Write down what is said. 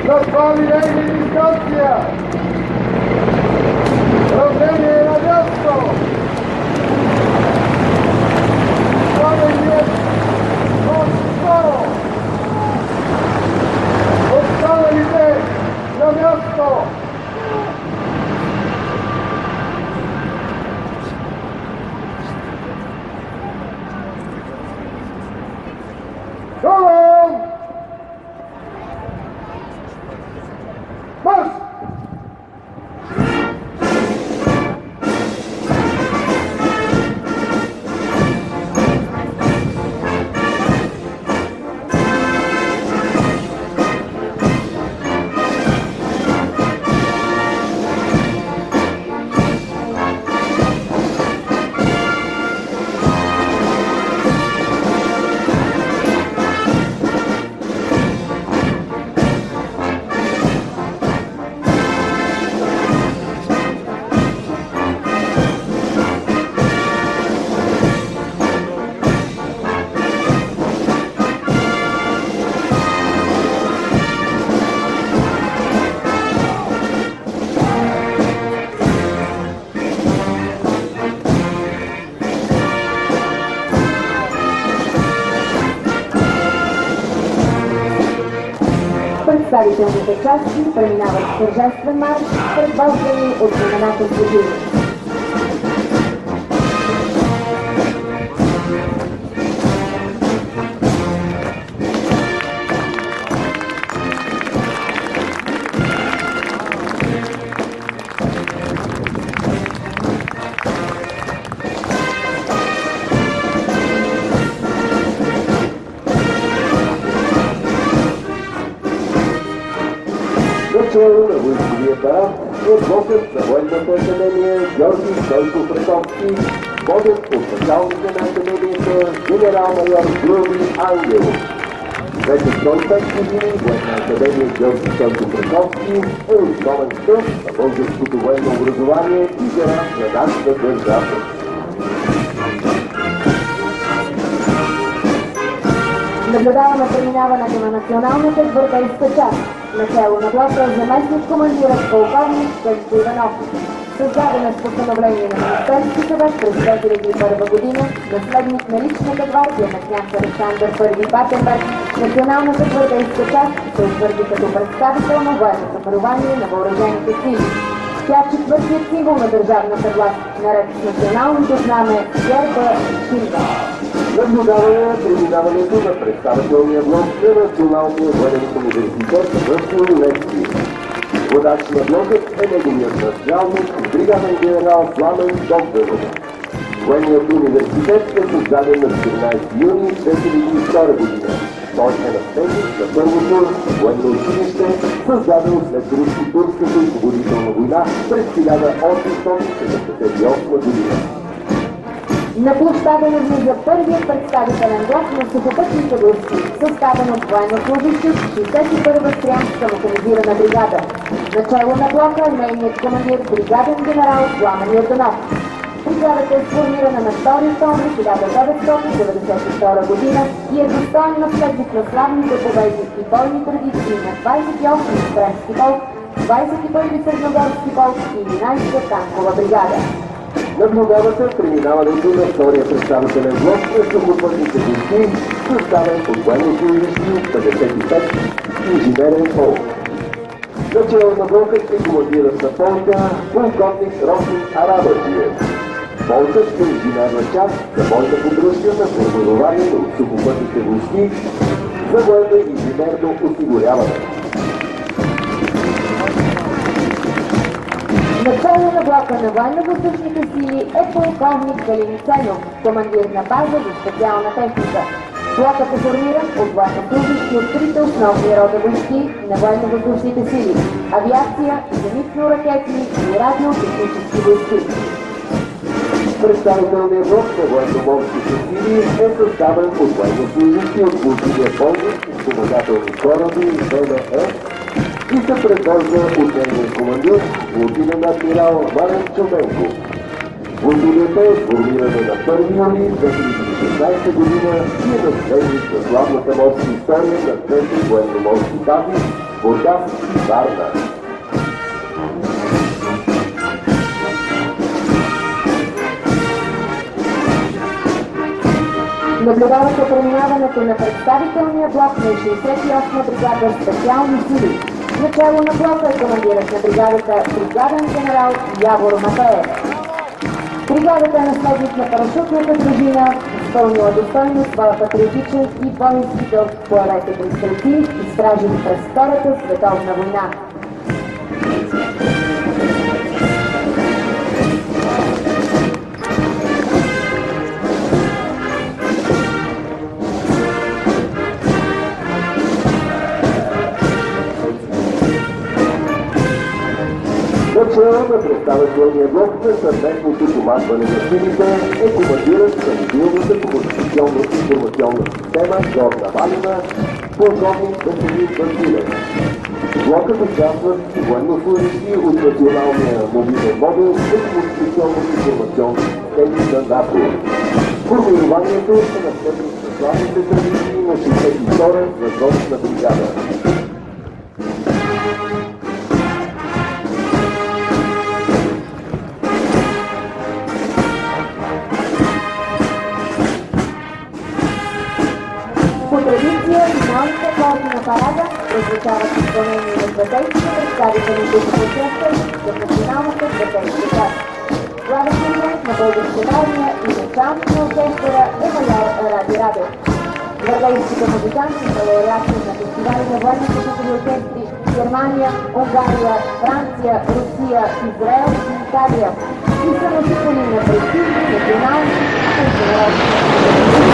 Zapalire distanza! Problemi ragazzo! Stavenie ostro! Odstavite na miasto! Kolon! Marsz! Представителните части преминават в тържествен марш, предвождани от знамената служители. Начало на войсковия парад е блокът на военната академия Георги Стойков Раковски, воден от началника на академията генерал-майор Груби Ангелов. Вече 105 години военна академия Георги Стойков Раковски е основен стълб на българското военно образование и гарант на нашата държавност. Наблюдаваме преминаването на националната гвардейска част. Начало на блока заместник командирът полковник Стенко Иванов. Създадена с постановление на Министерски съвет през 2001 година, наследник на личната гвардия на княз Александър I Батенберг, националната гвардейска част се утвърди като представител на военното формирование на въоръжените сили. Тя е четвъртият символ на държавната власт, наред с националното знаме герба и химна. Наблюдаваме преминаването на представителния блок на Националния военен университет в Солилевски. Водач на блокът е неговият началник, бригаден генерал Пламен Богданов. Военният университет е създаден на 14 юни 2002 година. Той е наследник на първото военно училище, създадено след Руско-турската освободителна война през 1878 година. На площада навлиза първият представителен блок на сухопътните войски, съставен от военнослужащи от 61-а стрямска механизирана бригада. Начало на блока е нейният командир бригаден генерал Пламен Йорданов. Бригадата е сформирана на 2 октомври 1992 година и е достоен наследник на славните победи и бойни традиции на 28-ти Френски полк, 21-ти Средногорски полк и 11-та танкова бригада. Наблюдавате преминаването на втория представителен блок на сухопътните войски, съставен от военнослужащи от 55 инженерен полк. Начало на блокът е командирът на полка полковник Росин Арабаджиев. Полкът е инженерна част за бойна поддръжка на формирование от сухопътните войски за военно и инженерно осигуряване. Начало на блока на военно-въздушните сили е полковник Галин Ценов, командир на база за специална техника. Блокът е формиран от военнослужащи от трите основни рода войски на военно-въздушните сили – авиация, зенитно-ракетни и радиотехнически войски. Представителният блок на военно-морските сили е съставен от военнослужащи от Глухия полк, спомагателни кораби и ВВС и се предвожда от нейния командир, лейтенант адмирал Марен Чубенков. Флотилията е сформирана на 1 юли 2016 година и е наследник на славната морска история на трети военноморски бази, Бургас и Варна. Наблюдавате преминаването на представителния блок на 68-та бригада специални сили. Начало на блока е командирът на бригадата бригаден генерал Явор Матеев. Бригадата е наследник на парашютната дружина, изпълнила достойно своя патриотичен и воински дълг в боевете при стрелци и стражили през Втората световна война. Начало на представителния блок на съвместното командване на силите е командирът на мобилната комуникационно-информационна система Горна Валина, полковник Василий Василев. В блокът участват военнослужащи от националния мобилен модул за комуникационно-информационни системи на НАТО. Формулированието е на славните традиции на 62-та въздушна бригада. По традиция, финалните акорди на парада прозвучават изпълнение на гвардейските представители, които участват в националната гвардейска част. Главен диригент на Българската армия и началник на оркестъра е майор Ради Радев. Гвардейските музиканти са лауреати на фестивали на военните духови оркестри в Германия, Унгария, Франция, Русия, Израел и Италия и са носители на престижни национални и международни